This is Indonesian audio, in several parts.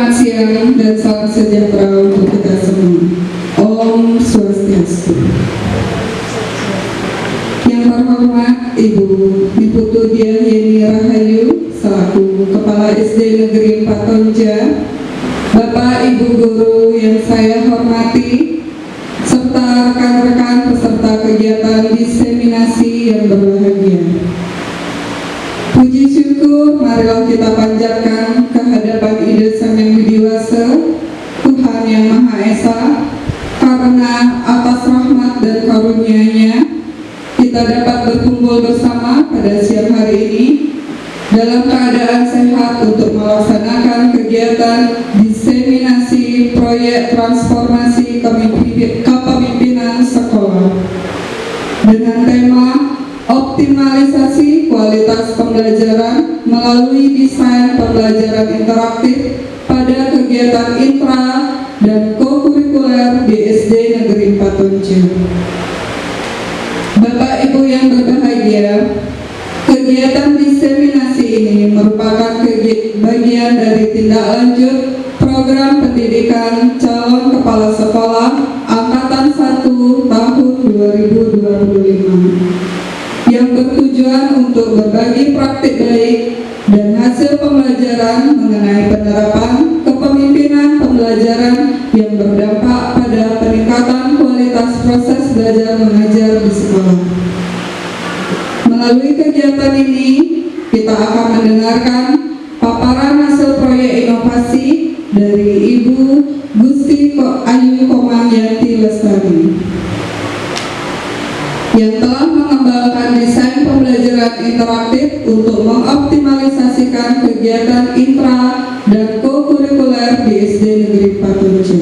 Selamat siang dan salam sejahtera untuk kita semua. Om Swastiastu. Yang terhormat Ibu Niputu Diah Yeni Rahayu selaku Kepala SD Negeri Patonja, Bapak Ibu Guru yang saya hormati, serta rekan-rekan peserta kegiatan diseminasi yang berbahagia. Puji syukur marilah kita panjatkan kehadapan Ida Sang Yang Widiwasa, Tuhan Yang Maha Esa, karena atas rahmat dan karunia-Nya kita dapat berkumpul bersama pada siang hari ini dalam keadaan sehat untuk melaksanakan kegiatan diseminasi proyek transformasi kepemimpinan sekolah dengan tema optimalisasi kualitas pembelajaran melalui desain pembelajaran interaktif pada kegiatan intra dan co-kurikuler di SD Negeri Patonja. Bapak Ibu yang berbahagia, kegiatan diseminasi ini merupakan bagian dari tindak lanjut program pendidikan calon kepala sekolah Angkatan 1 tahun 2025 yang bertujuan untuk berbagi praktik baik dan hasil pembelajaran mengenai penerapan kepemimpinan pembelajaran yang berdampak pada peningkatan kualitas proses belajar mengajar di sekolah. Melalui kegiatan ini, kita akan mendengarkan paparan hasil proyek inovasi dari Ibu Gusti Ayu Komangyanti Lestari yang telah mengembangkan desain pembelajaran interaktif untuk mengoptimalisasikan kegiatan intra dan co-kurikuler di SD Negeri Patonja.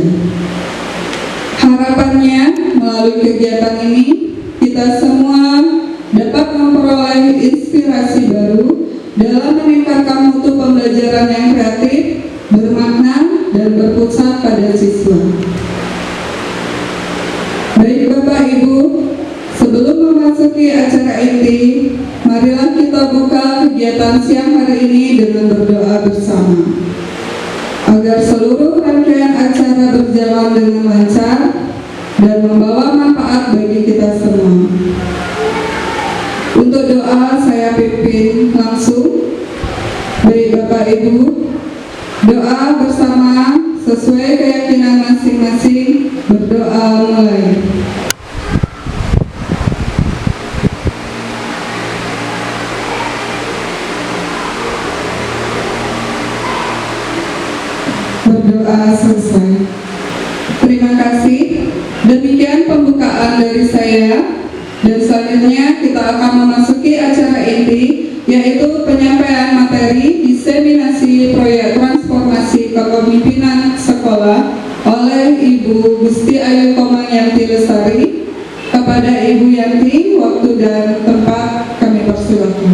Harapannya, melalui kegiatan ini, kita semua dapat memperoleh inspirasi baru dalam meningkatkan mutu pembelajaran yang kreatif, bermakna, dan berpusat pada siswa. Baik Bapak Ibu, sebelum memasuki acara inti, marilah kita buka kegiatan siang hari ini dengan berdoa bersama, agar seluruh rangkaian acara berjalan dengan lancar dan membawa manfaat bagi kita semua. Untuk doa saya pimpin langsung. Baik Bapak Ibu, doa bersama sesuai keyakinan masing-masing. Berdoa mulai. Berdoa selesai. Terima kasih. Demikian pembukaan dari saya. Dan selanjutnya kita akan memasuki acara inti, yaitu penyampaian materi diseminasi proyek transformasi kepemimpinan sekolah oleh Ibu Gusti Ayu Komangyanti Lestari. Kepada Ibu Yanti, waktu dan tempat kami persilakan.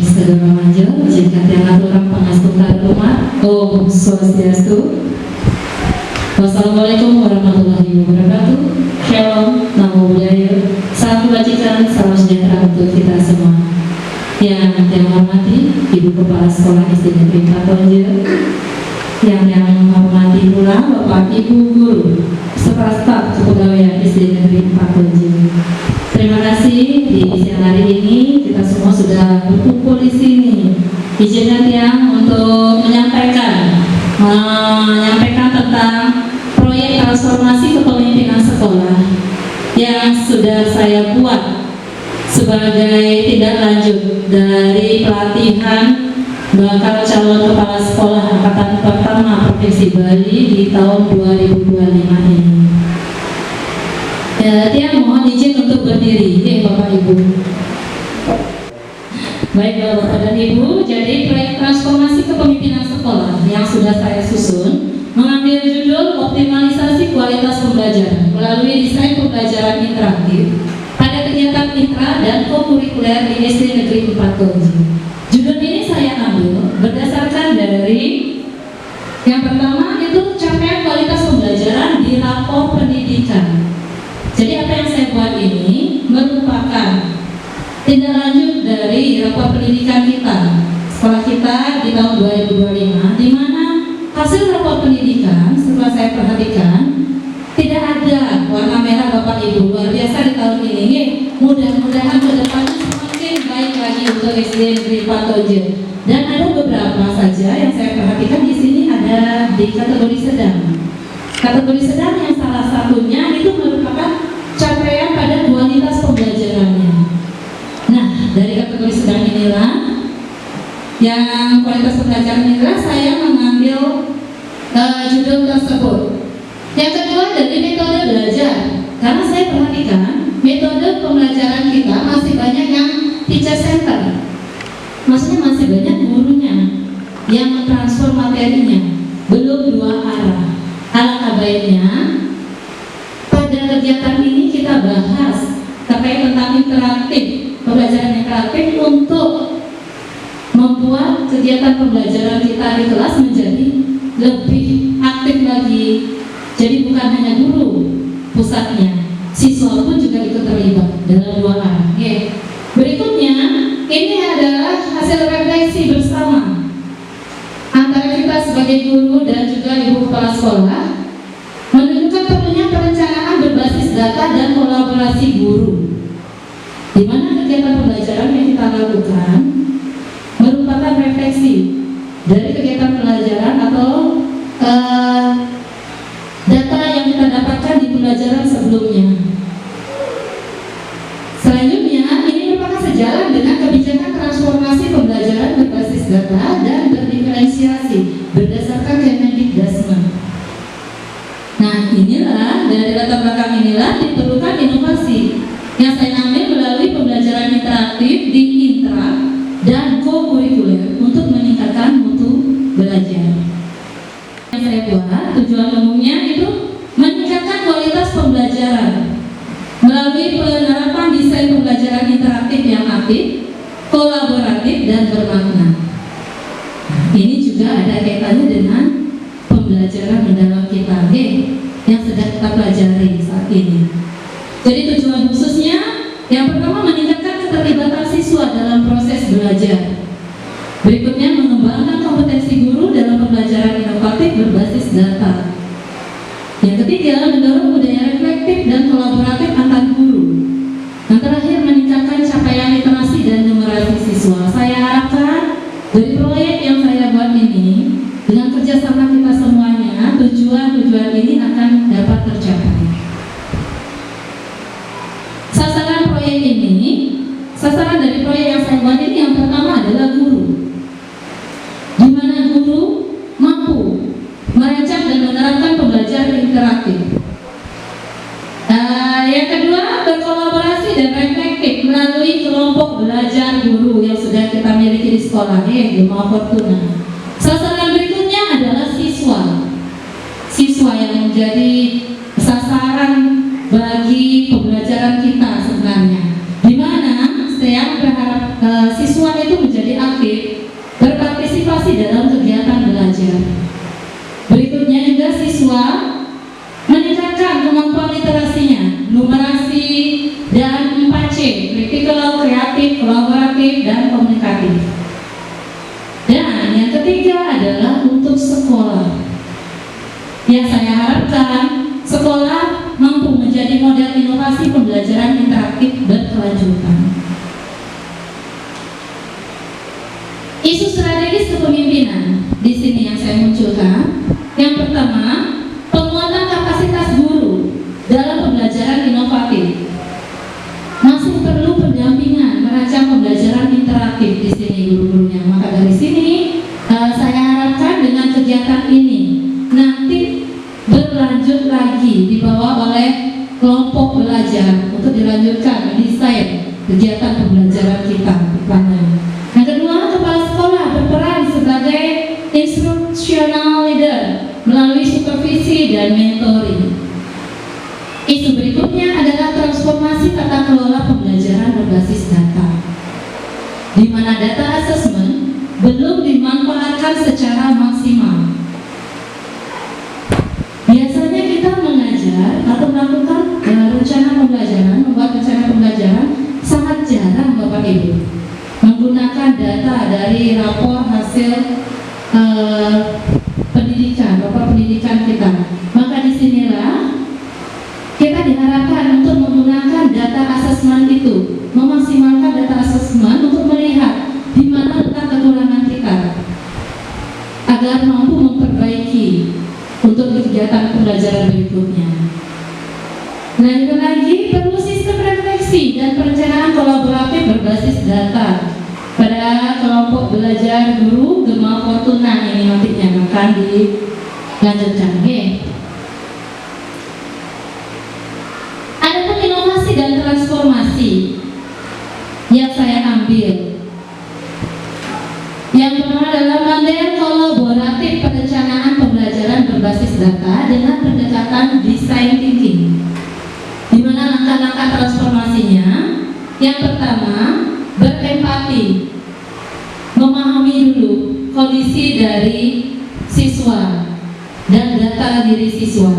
Saudara remaja, jika tiada orang pengasuhan rumah, Om Swastiastu. Wassalamualaikum warahmatullahi wabarakatuh. Shalom, namo buddhaya. Salam kebajikan, salam sejahtera untuk kita semua. Yang saya hormati Ibu Kepala Sekolah SD Negeri Patonja, yang menghormati pula Bapak Ibu Guru serta staf kepegawaian SD Negeri Patonja. Terima kasih di siang hari ini kita semua sudah berkumpul di sini. Izinkan yang untuk menyampaikan tentang proyek transformasi kepemimpinan sekolah yang sudah saya buat sebagai tindak lanjut dari pelatihan bakal calon kepala sekolah angkatan pertama Provinsi Bali di tahun 2025 ini. Dia mohon izin untuk berdiri, Bapak Ibu. Baik Bapak dan Ibu, jadi proyek transformasi kepemimpinan sekolah yang sudah saya susun mengambil judul optimalisasi kualitas pembelajaran melalui desain pembelajaran interaktif pada kegiatan intra dan co-kurikuler di SD Negeri Patonja. Judul ini saya ambil berdasarkan dari yang pertama itu capaian kualitas pembelajaran di rapor pendidikan. Jadi apa yang saya buat ini merupakan tindak lanjut dari rapor pendidikan kita sekolah kita di tahun 2025, di mana saya perhatikan, tidak ada warna merah Bapak Ibu. Luar biasa di tahun ini. Mudah-mudahan ke depannya semakin baik lagi untuk SD Negeri Patoje. Dan ada beberapa saja yang saya perhatikan di sini ada di kategori sedang. Kategori sedang yang salah satunya itu merupakan capaian pada kualitas pembelajarannya. Nah, dari kategori sedang inilah yang kualitas pembelajaran inilah saya mengambil judul tersebut. Yang kedua dari metode belajar, karena saya perhatikan metode pembelajaran kita masih banyak yang teacher center, maksudnya masih banyak gurunya yang mentransfer materinya, belum dua arah. Alangkah baiknya pada kegiatan ini kita bahas terkait tentang interaktif, pembelajaran interaktif untuk membuat kegiatan pembelajaran kita di kelas menjadi lebih aktif lagi. Jadi bukan hanya guru pusatnya, siswa pun juga ikut terlibat dalam dua arah. Berikutnya, ini adalah hasil refleksi bersama antara kita sebagai guru dan juga ibu kepala sekolah, menunjukkan perlunya perencanaan berbasis data dan kolaborasi guru, di mana kegiatan pembelajaran yang kita lakukan merupakan refleksi dari kegiatan pembelajaran atau data yang kita dapatkan di pembelajaran sebelumnya. Selanjutnya, ini merupakan sejalan dengan kebijakan transformasi pembelajaran berbasis data dan berdiferensiasi berdasarkan Kemendikbudristek. Nah, inilah dari latar belakang inilah diperlukan inovasi yang saya ambil melalui pembelajaran interaktif di intra dan co-kurikuler untuk meningkatkan mutu belajar. Yang saya buat tujuan umumnya itu meningkatkan kualitas pembelajaran melalui penerapan desain pembelajaran interaktif yang aktif, kolaboratif, dan bermakna. Ini juga ada kaitannya dengan pembelajaran mendalam kita yang sedang kita pelajari saat ini. Jadi tujuan khususnya yang pertama meningkatkan keterlibatan siswa dalam proses belajar. Berikutnya mengembangkan kompetensi guru dalam pembelajaran inovatif berbasis data. Yang ketiga, mendorong budaya reflektif dan kolaboratif antar guru. Yang terakhir, meningkatkan capaian literasi dan numerasi siswa. Saya harapkan dari proyek yang saya buat ini, dengan kerjasama kita semuanya, tujuan-tujuan ini akan dapat tercapai. Sasaran dari proyek yang saya buat ini yang pertama adalah guru, di mana guru mampu merancang dan menerapkan pembelajaran interaktif. Yang kedua, berkolaborasi dan reflektif melalui kelompok belajar guru yang sudah kita miliki di sekolah, Gema Fortuna. Sasaran berikutnya adalah siswa yang menjadi sasaran bagi pembelajaran kita sebenarnya, di mana saya berharap siswa itu menjadi aktif, berpartisipasi dalam kegiatan belajar. Berikutnya juga siswa meningkatkan kemampuan literasinya, numerasi, dan 4C, kritikal, kreatif, kolaboratif, dan komunikatif. Dan yang ketiga adalah untuk sekolah. Yang saya harapkan sekolah mampu menjadi model inovasi pembelajaran interaktif berkelanjutan. Isu strategis kepemimpinan di sini yang saya munculkan. Yang pertama, penguatan kapasitas guru dalam pembelajaran inovatif. Masih perlu pendampingan merancang pembelajaran interaktif di sini guru-gurunya. Maka dari sini saya harapkan dengan kegiatan ini nanti berlanjut lagi dibawa oleh kelompok belajar untuk dilanjutkan mendesain kegiatan pembelajaran kita depannya. Yang kedua, kepala sekolah berperan sebagai instructional leader melalui supervisi dan mentoring. Isu berikutnya adalah transformasi tata kelola pembelajaran berbasis data, di mana data assessment belum dimanfaatkan secara maksimal. Biasanya kita mengajar atau melakukan rencana pembelajaran, membuat rencana pembelajaran sangat jarang Bapak Ibu menggunakan data dari rapor hasil pendidikan, rapor pendidikan kita. diharapkan untuk menggunakan data asesmen itu, memaksimalkan data asesmen untuk melihat di mana letak kekurangan kita agar mampu memperbaiki untuk kegiatan pembelajaran berikutnya. Nah, itu lagi perlu sistem refleksi dan perencanaan kolaboratif berbasis data pada kelompok belajar guru Gema Fortuna ini nantinya akan dilanjutkan. Adapun inovasi dan transformasi yang saya ambil, yang pertama adalah model kolaboratif perencanaan pembelajaran berbasis data dengan pendekatan design thinking, di mana langkah-langkah transformasinya yang pertama berempati, memahami dulu kondisi dari siswa dan data diri siswa.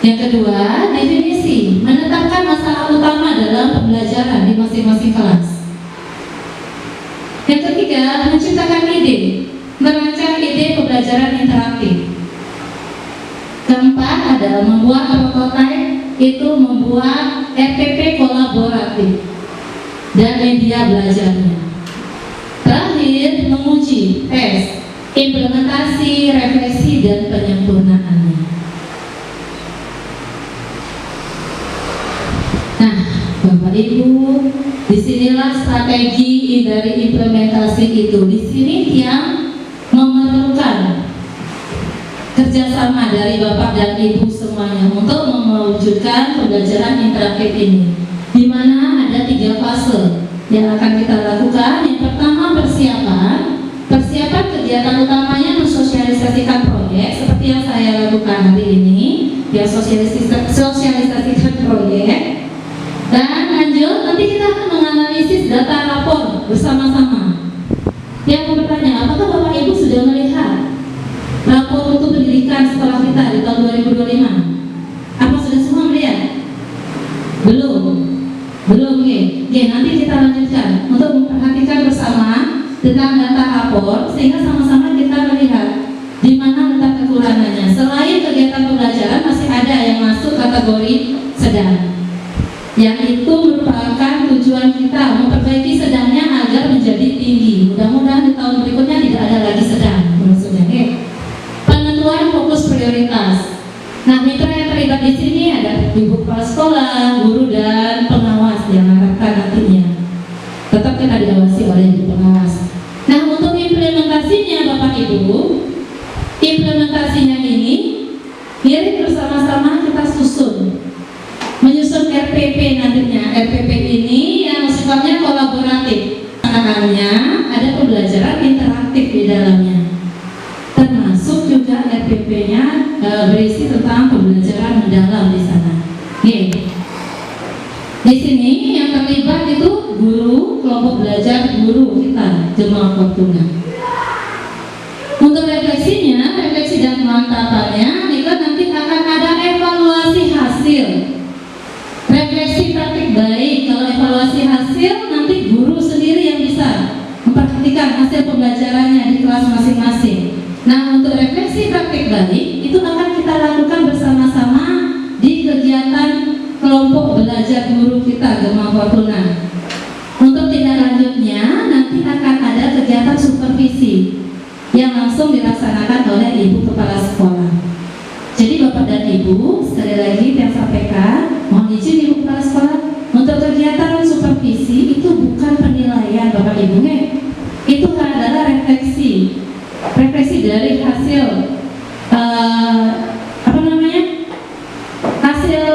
Yang kedua, definisi, menetapkan masalah utama dalam pembelajaran di masing-masing kelas. Yang ketiga, menciptakan ide, merancang ide pembelajaran interaktif. Keempat adalah membuat prototipe, itu membuat RPP kolaboratif dan media belajarnya. Terakhir, menguji, tes, implementasi, refleksi, dan penyempurnaannya. Nah, Bapak Ibu, disinilah strategi dari implementasi itu. Di sini yang memerlukan kerjasama dari Bapak dan Ibu semuanya untuk mewujudkan pembelajaran interaktif ini, di mana ada 3 fase yang akan kita lakukan. Yang pertama, persiapan kegiatan utamanya mensosialisasikan proyek seperti yang saya lakukan hari ini, ya sosialisasikan proyek. Dan lanjut, nanti kita akan menganalisis data rapor bersama-sama. Yang bertanya, apakah Bapak Ibu sudah melihat rapor untuk pendidikan sekolah kita di tahun 2025? Apa sudah semua melihat? Belum, oke, nanti kita lanjutkan untuk memperhatikan bersama tentang data rapor, sehingga sama-sama kita melihat di mana letak kekurangannya. Selain kegiatan pembelajaran, masih ada yang masuk kategori sedang, yang itu merupakan tujuan kita memperbaiki sedangnya agar menjadi tinggi. Mudah-mudahan di tahun berikutnya tidak ada lagi sedang, maksudnya. Penentuan fokus prioritas. Nah, mitra yang terlibat di sini ada ibu kepala sekolah, guru, dan pengawas yang harapkan nantinya tetap kita diawasi oleh ibu pengawas. Nah, untuk implementasinya Bapak Ibu, implementasinya ini mari bersama-sama kita menyusun RPP nantinya. RPP ini yang sifatnya kolaboratif. Tangannya ada pembelajaran interaktif di dalamnya. Termasuk juga RPP-nya berisi tentang pembelajaran mendalam di sana. Di sini yang terlibat itu guru, kelompok belajar guru kita, Gema Fortuna. Untuk refleksinya, refleksi dan pemantapannya, itu nanti akan ada evaluasi hasil. Refleksi praktik baik. Kalau evaluasi hasil, nanti guru sendiri yang bisa memperhatikan hasil pembelajarannya di kelas masing-masing. Nah, untuk refleksi praktik baik itu akan kita lakukan bersama-sama di kegiatan kelompok belajar guru kita Gema Fortuna. Untuk tindak lanjutnya nanti akan ada kegiatan supervisi yang langsung dilaksanakan oleh ibu kepala sekolah. Jadi Bapak dan Ibu, sekali lagi saya sampaikan, mohon izin ibu kepala sekolah, untuk kegiatan supervisi itu bukan penilaian Bapak Ibu, itu adalah refleksi dari hasil hasil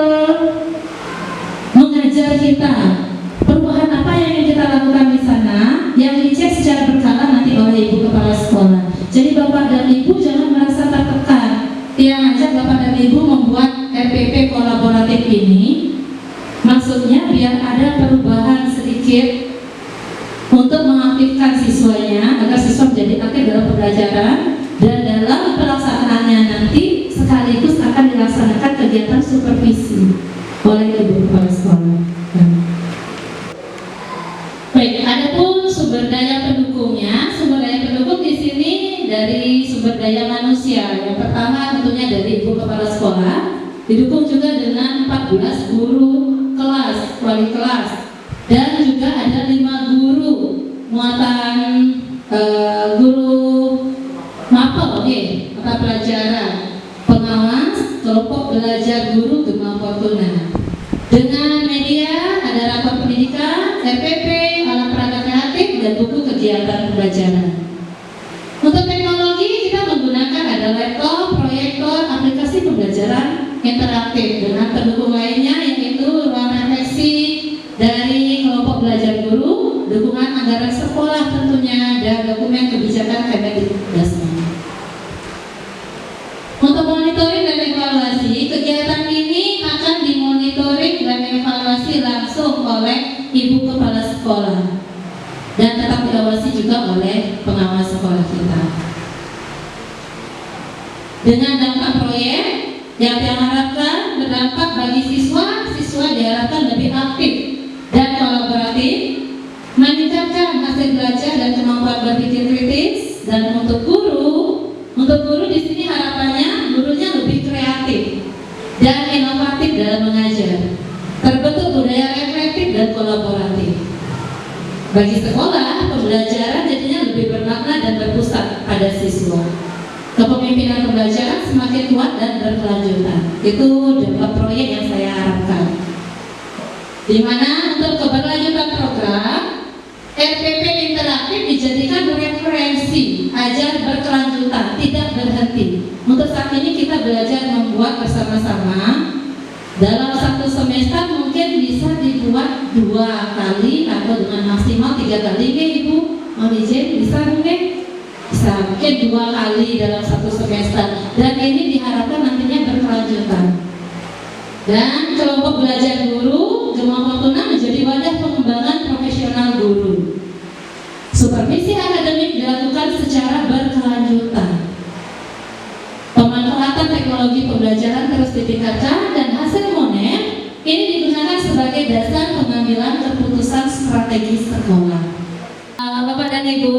mengajar kita, perubahan apa yang ingin kita lakukan di sana, yang dicek secara berkala nanti oleh ibu kepala sekolah. Jadi Bapak dan Ibu jangan merasa tertekan. Yang ngajak Bapak dan Ibu membuat RPP kolaboratif ini, maksudnya biar ada perubahan sedikit untuk mengaktifkan siswanya agar siswa menjadi aktif dalam pembelajaran, dan dalam pelaksanaannya nanti sekaligus akan dilaksanakan kegiatan supervisi oleh ibu kepala sekolah. Baik, adapun sumber daya pendukungnya, sumber daya pendukung di sini dari sumber daya manusia. Yang pertama tentunya dari ibu kepala sekolah, Didukung juga dengan 14 guru kelas, wali kelas, dan juga ada 5 guru muatan guru mapel mata pelajaran pengawas kelompok belajar guru Gema Fortuna. Dengan media ada rapor pendidikan, RPP, alat peraga kreatif, dan buku kegiatan pembelajaran. Untuk teknologi kita menggunakan ada laptop, proyektor, aplikasi pembelajaran interaktif dengan pendukung lainnya yaitu ruang refleksi dari kelompok belajar guru, dukungan anggaran sekolah tentunya, dan dokumen kebijakan Kemendikbudristek. Untuk monitoring dan evaluasi, kegiatan ini akan dimonitoring dan evaluasi langsung oleh Ibu Kepala Sekolah dan tetap diawasi juga oleh pengawas sekolah kita. Dengan dampak proyek yang diharapkan berdampak bagi siswa diharapkan lebih aktif dan kolaboratif, meningkatkan hasil belajar dan kemampuan berpikir kritis. Dan untuk guru di sini harapannya gurunya lebih kreatif dan inovatif dalam mengajar, terbentuk budaya reflektif dan kolaboratif. Bagi sekolah, pembelajaran jadinya lebih bermakna dan berpusat pada siswa. Kepemimpinan pembelajaran semakin kuat dan berkelanjutan. Itu dampak proyek yang saya harapkan. Di mana untuk keberlanjutan program, RPP interaktif dijadikan referensi ajar berkelanjutan, tidak berhenti. Untuk saat ini kita belajar membuat bersama-sama. Dalam satu semester mungkin bisa dibuat 2 kali atau dengan maksimal 3 kali, Ibu. Mau izin bisa mungkin? Bisa mungkin 2 kali dalam satu semester. Dan ini diharapkan nantinya berkelanjutan. Dan kelompok belajar guru Gema Fortuna menjadi wadah pengembangan profesional guru. Supervisi akademik dilakukan secara berkelanjutan. Pemanfaatan teknologi pembelajaran terus ditingkatkan dan hasil monet ini digunakan sebagai dasar pengambilan keputusan strategis sekolah. Bapak dan Ibu,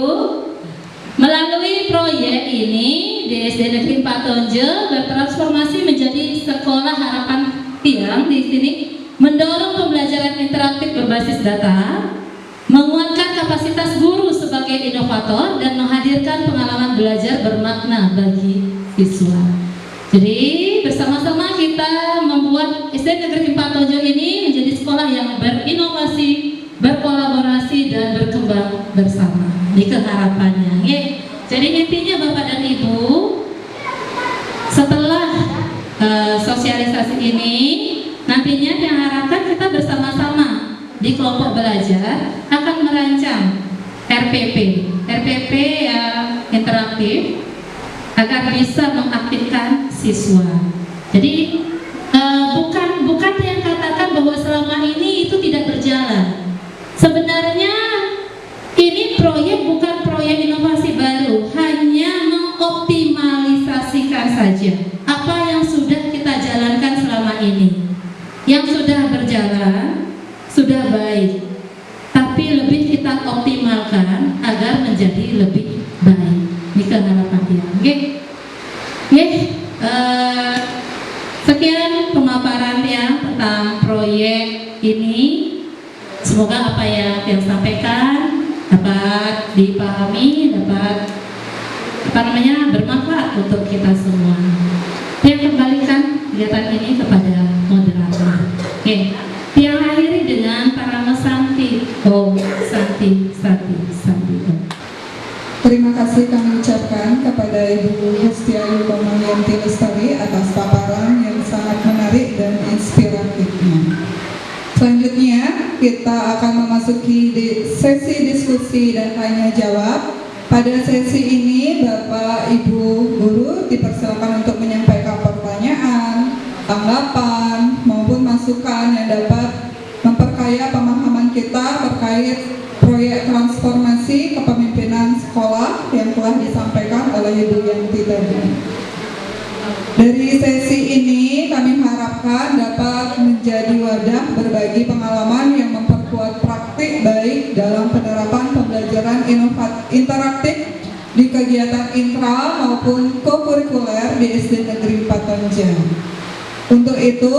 melalui proyek ini SD Negeri 4 Tonjel bertransformasi menjadi sekolah harapan tiang di sini, mendorong pembelajaran interaktif berbasis data, menguatkan kapasitas guru sebagai inovator, dan menghadirkan pengalaman belajar bermakna bagi siswa. Jadi bersama-sama kita membuat SD Negeri 4 Tonjel ini menjadi sekolah yang berinovasi, berkolaborasi, dan berkembang bersama. Ini harapannya. Jadi intinya Bapak dan Ibu, setelah sosialisasi ini, nantinya diharapkan kita bersama-sama di kelompok belajar akan merancang RPP yang interaktif agar bisa mengaktifkan siswa. Jadi bukan yang katakan bahwa selama ini itu tidak berjalan. Sebenarnya ini proyek bukan proyek inovasi baru, hanya mengoptimalisasikan saja apa yang sudah kita jalankan selama ini. Yang sudah berjalan sudah baik, tapi lebih kita optimalkan agar menjadi lebih baik. Ini harapan dia. Sekian pemaparan tentang proyek ini. Semoga apa yang disampaikan dapat dipahami, dapat bermanfaat untuk kita semua. Saya kembalikan kegiatan ini kepada moderator. Yang akhiri dengan para Santi. Terima kasih kami ucapkan kepada Ibu Hestiayu Pamayanti Lestari atas paparan yang sangat menarik dan inspiratifnya. Selanjutnya kita akan memasuki sesi diskusi dan tanya jawab. Pada sesi ini Bapak Ibu Guru dipersilakan untuk menyampaikan pertanyaan, tanggapan maupun masukan yang dapat memperkaya pemahaman kita terkait proyek transformasi kepemimpinan sekolah yang telah disampaikan oleh Ibu Yanti tadi. Dari sesi ini kami harapkan dapat menjadi wadah berbagi pengalaman yang memperkuat praktik baik dalam penerapan pembelajaran interaktif di kegiatan intra maupun kokurikuler di SD Negeri 4 Tonjel. Untuk itu,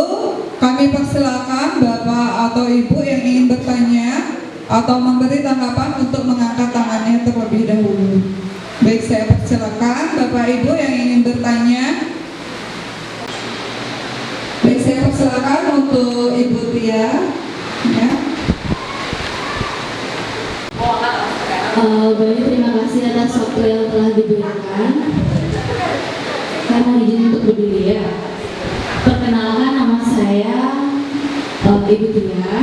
kami persilakan Bapak atau Ibu yang ingin bertanya atau memberi tanggapan untuk mengangkat tangannya terlebih dahulu. Baik, saya persilakan Bapak Ibu yang ingin bertanya. Baik, saya persilakan untuk Ibu Tia. Ya. Banyak terima kasih atas waktu yang telah diberikan. Karena izin untuk berdiri ya. Perkenalkan, nama saya Ibu Tia.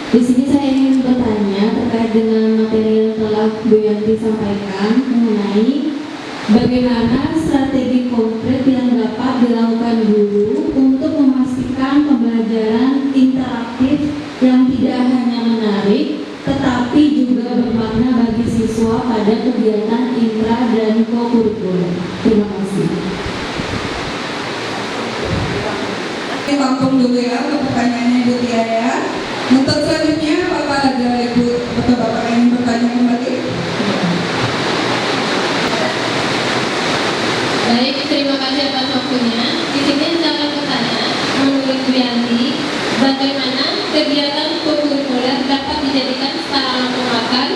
Di sini saya ingin bertanya terkait dengan materi yang telah Bu Yanti sampaikan mengenai bagaimana strategi konkret yang dapat dilakukan guru untuk memastikan pembelajaran interaktif yang tidak hanya menarik tetapi juga bermakna bagi siswa pada kegiatan intra dan co-kurikuler. Terima kasih. Langsung dulu ya untuk pertanyaannya Ibu Tia ya. Untuk selanjutnya, Bapak ada Ibu atau Bapak yang ingin bertanya kembali? Baik, terima kasih atas waktunya. Di sini saya akan bertanya, menurut Bu Yanti, bagaimana kegiatan kurikuler dapat dijadikan sarana penguatan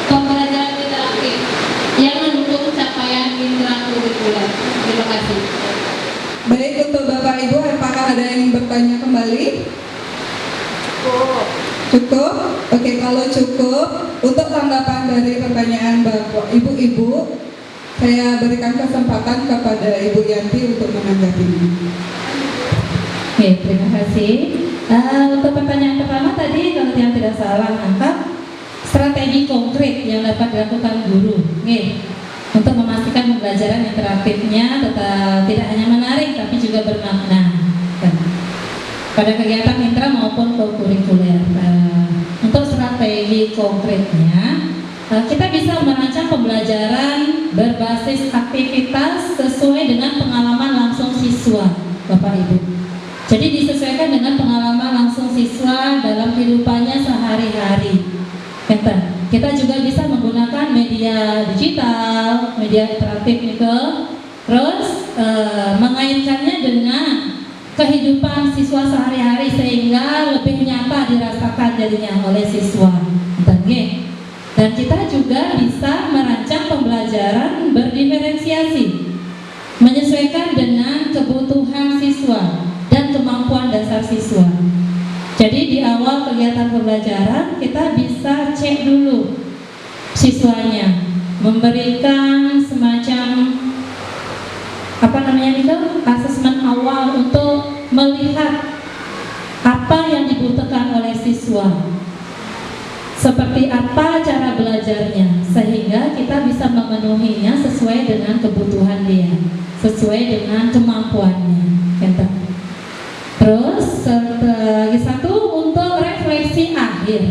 pembelajaran interaktif yang mendukung capaian intrakurikuler? Terima kasih. Baik, untuk Bapak Ibu, apakah ada yang ingin bertanya kembali? Cukup? Oke, kalau cukup, untuk tanggapan dari pertanyaan Bapak Ibu-Ibu, saya berikan kesempatan kepada Ibu Yanti untuk menanggapinya. Oke, terima kasih. Untuk pertanyaan pertama tadi, kalau yang tidak salah angkat strategi konkret yang dapat dilakukan guru. Oke, untuk memastikan pembelajaran interaktifnya tetap tidak hanya menarik tapi juga bermakna pada kegiatan intra maupun co-kurikuler. Untuk strategi konkretnya, kita bisa merancang pembelajaran berbasis aktivitas sesuai dengan pengalaman langsung siswa, Bapak Ibu. Jadi disesuaikan dengan pengalaman langsung siswa dalam kehidupannya sehari-hari. Kita juga bisa menggunakan media digital, media interaktif itu, terus mengaitkannya dengan kehidupan siswa sehari-hari sehingga lebih nyata dirasakan jadinya oleh siswa. Dan kita juga bisa merancang pembelajaran berdiferensiasi, menyesuaikan dengan kebutuhan siswa dan kemampuan dasar siswa. Jadi di awal kegiatan pembelajaran kita bisa cek dulu siswanya, memberikan semacam asesmen awal untuk melihat apa yang dibutuhkan oleh siswa, seperti apa cara belajarnya, sehingga kita bisa memenuhinya sesuai dengan kebutuhan dia, sesuai dengan kemampuannya. Terus lagi satu, untuk refleksi akhir.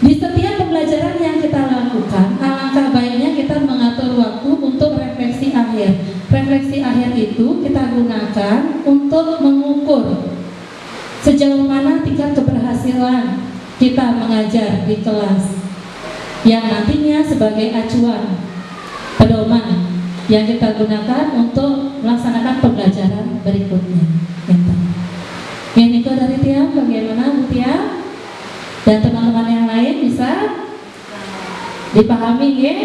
Di setiap pembelajaran yang kita lakukan, alangkah baiknya kita mengatur waktu untuk refleksi akhir. Refleksi akhir itu kita gunakan untuk mengukur sejauh mana tingkat keberhasilan kita mengajar di kelas, yang nantinya sebagai acuan pedoman yang kita gunakan untuk melaksanakan pembelajaran berikutnya. Yang itu dari Tia, bagaimana Bu Tia? Dan teman-teman yang lain bisa dipahami ya?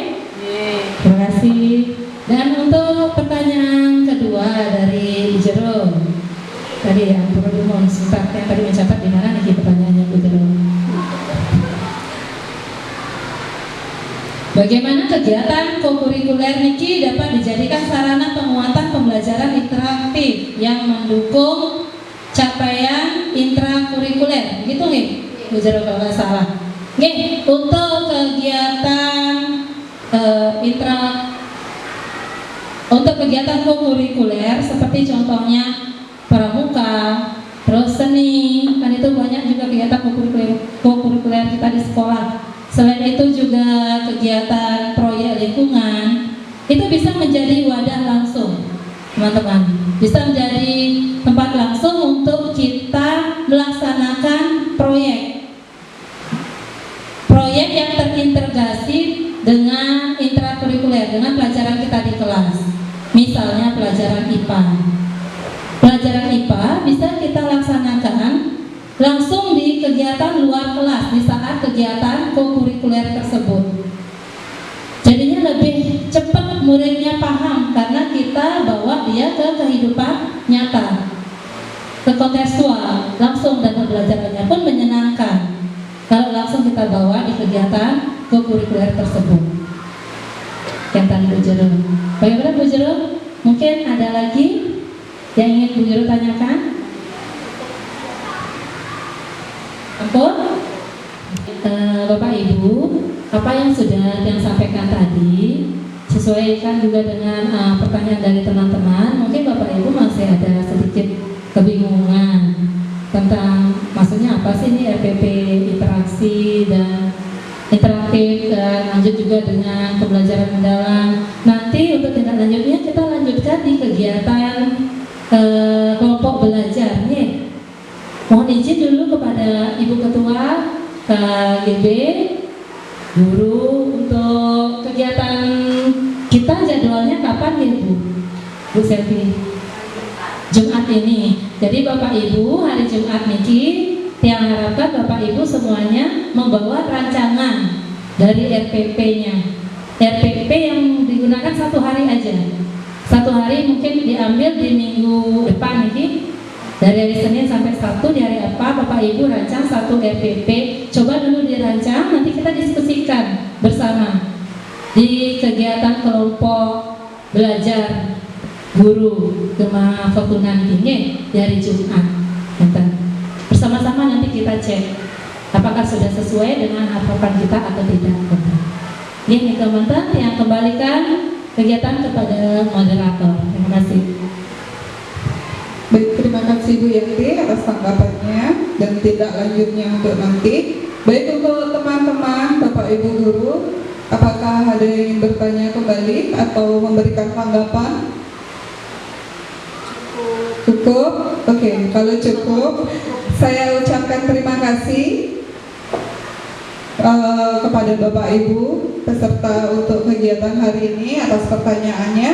Terima kasih. Dan untuk pertanyaan kedua dari Jero, tadi yang perlu sebentar, yang tadi mencatat di mana nih pertanyaannya Bu Jero? Bagaimana kegiatan co-kurikuler Niki dapat dijadikan sarana penguatan pembelajaran interaktif yang mendukung capaian intrakurikuler, gitu nih, Bu Jero kalau nggak salah. Nih, untuk kegiatan untuk kegiatan co-kurikuler seperti contohnya pramuka, terus seni, kan itu banyak juga kegiatan co-kurikuler kita di sekolah. Selain itu juga kegiatan proyek lingkungan, itu bisa menjadi wadah langsung, teman-teman. Bisa menjadi tempat langsung untuk kita melaksanakan proyek yang terintegrasi dengan intrakurikuler, dengan pelajaran kita di kelas. Misalnya pelajaran IPA. Pelajaran IPA bisa kita laksanakan langsung di kegiatan luar kelas di saat kegiatan kokurikuler tersebut. Jadinya lebih cepat muridnya paham karena kita bawa dia ke kehidupan nyata, ke kontekstual langsung, dan pembelajarannya pun menyenangkan kalau langsung kita bawa di kegiatan kokurikuler tersebut. Yang tadi Bu Jero. Bagaimana Bu Jero? Mungkin ada lagi yang ingin Bu Jero tanyakan? Ampun, Bapak Ibu, apa yang sudah sampaikan tadi sesuaikan juga dengan pertanyaan dari teman-teman. Mungkin Bapak Ibu masih ada sedikit kebingungan tentang maksudnya apa sih ini RPP interaksi dan interaktif, dan lanjut juga dengan pembelajaran mendalam. Nanti untuk tindak lanjutnya kita lanjutkan di kegiatan kelompok belajar nih. Mohon izin dulu kepada Ibu Ketua KB, guru, untuk kegiatan kita jadwalnya kapan ya Bu Selvi? Jumat ini. Jadi Bapak Ibu hari Jumat niki yang harapkan Bapak Ibu semuanya membawa rancangan dari RPP-nya. RPP yang digunakan 1 hari aja. 1 hari mungkin diambil di minggu depan niki. Dari hari Senin sampai Sabtu, di hari apa Bapak Ibu rancang 1 RPP. Coba dulu dirancang, nanti kita diskusikan bersama di kegiatan kelompok belajar guru Gema Fortuna ini di hari Jumat. Bersama-sama nanti kita cek apakah sudah sesuai dengan harapan kita atau tidak. Ini teman-teman yang kembalikan kegiatan kepada moderator. Terima kasih. Baik, terima kasih Bu Yanti atas tanggapannya dan tindak lanjutnya untuk nanti. Baik, untuk teman-teman Bapak Ibu guru, apakah ada yang ingin bertanya kembali atau memberikan tanggapan? Cukup? Oke, kalau cukup, saya ucapkan terima kasih kepada Bapak Ibu peserta untuk kegiatan hari ini atas pertanyaannya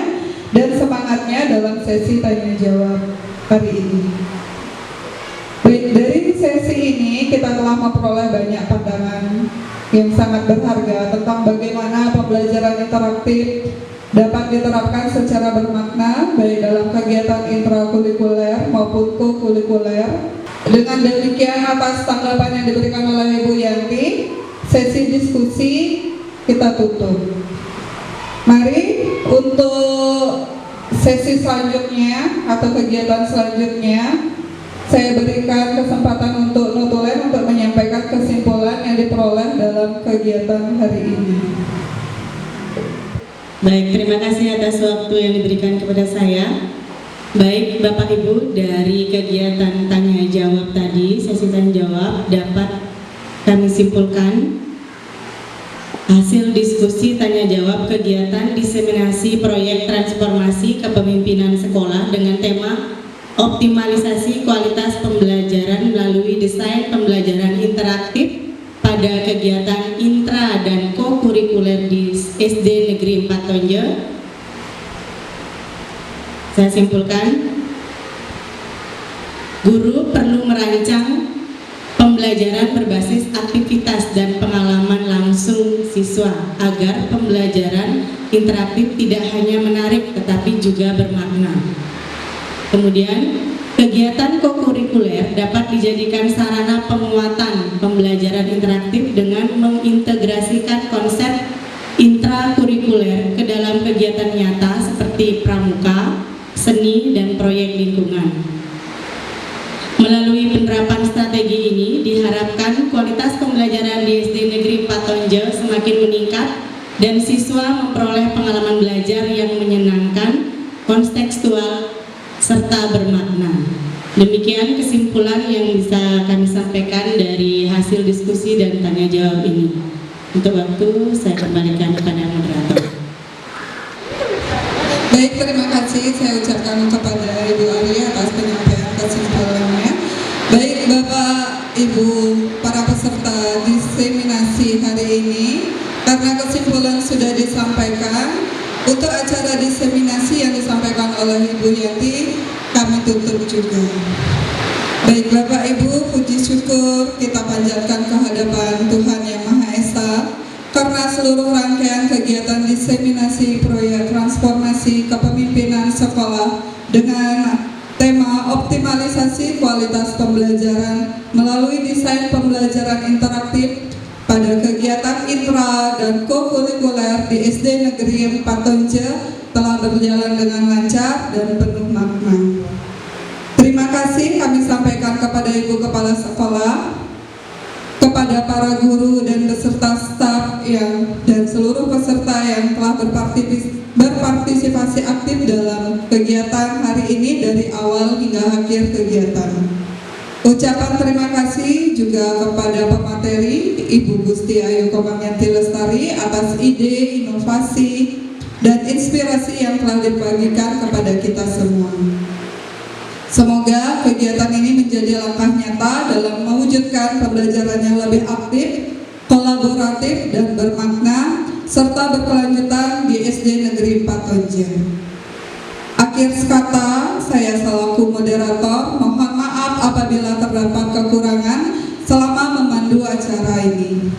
dan semangatnya dalam sesi tanya jawab hari ini. Baik, dari sesi ini kita telah memperoleh banyak pandangan yang sangat berharga tentang bagaimana pembelajaran interaktif dapat diterapkan secara bermakna baik dalam kegiatan intrakurikuler maupun kokurikuler. Dengan demikian, atas tanggapan yang diberikan oleh Ibu Yanti, sesi diskusi kita tutup. Mari untuk sesi selanjutnya atau kegiatan selanjutnya, saya berikan kesempatan untuk notulen untuk menyampaikan kesimpulan yang diperoleh dalam kegiatan hari ini. Baik, terima kasih atas waktu yang diberikan kepada saya. Baik, Bapak Ibu, dari kegiatan tanya jawab tadi, sesi tanya jawab, dapat kami simpulkan hasil diskusi tanya jawab kegiatan diseminasi proyek transformasi kepemimpinan sekolah dengan tema optimalisasi kualitas pembelajaran melalui desain pembelajaran interaktif pada kegiatan intra dan kokurikuler di SD Negeri 4 Tonje. Saya simpulkan, guru perlu merancang pembelajaran berbasis aktivitas dan pengalaman langsung siswa agar pembelajaran interaktif tidak hanya menarik tetapi juga bermakna. Kemudian, kegiatan kokurikuler dapat dijadikan sarana penguatan pembelajaran interaktif dengan mengintegrasikan konsep intrakurikuler ke dalam kegiatan nyata seperti pramuka, seni, dan proyek lingkungan. Melalui penerapan strategi ini diharapkan kualitas pembelajaran di SD Negeri 4 Tonje semakin meningkat dan siswa memperoleh pengalaman belajar yang menyenangkan, kontekstual, serta bermakna. Demikian kesimpulan yang bisa kami sampaikan dari hasil diskusi dan tanya jawab ini. Untuk waktu saya kembalikan kepada moderator. Baik, terima kasih saya ucapkan kepada Ibu Ari atas penyampaian kesimpulannya. Baik, Bapak Ibu para peserta diseminasi hari ini, karena kesimpulan sudah disampaikan, untuk acara diseminasi yang disampaikan oleh Ibu Yanti kami tutup juga. Baik, Bapak Ibu, puji syukur syukur kita panjatkan kehadapan Tuhan Yang Maha Esa karena seluruh rangkaian kegiatan diseminasi proyek transformasi kepemimpinan sekolah dengan tema optimalisasi kualitas pembelajaran melalui desain pembelajaran interaktif pada kegiatan intra dan kokurikuler di SD Negeri 4 Tonje telah berjalan dengan lancar dan penuh makna. Terima kasih kami sampaikan kepada Ibu Kepala Sekolah, kepada para guru dan beserta staf dan seluruh peserta yang telah berpartisipasi aktif dalam kegiatan hari ini dari awal hingga akhir kegiatan. Ucapan terima kasih juga kepada pemateri Ibu Gusti Ayu Komanyanti Lestari atas ide, inovasi, dan inspirasi yang telah dibagikan kepada kita semua. Semoga kegiatan ini menjadi langkah nyata dalam mewujudkan pembelajaran yang lebih aktif, kolaboratif, dan bermakna, serta berkelanjutan di SD Negeri 4 Tonje. Akhir kata, saya selaku moderator mohon maaf apabila terdapat kekurangan selama memandu acara ini.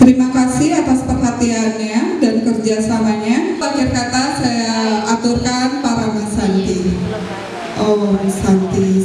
Terima kasih atas perhatiannya dan kerjasamanya. Akhir kata saya aturkan para Mas Santi. Oh, Santi.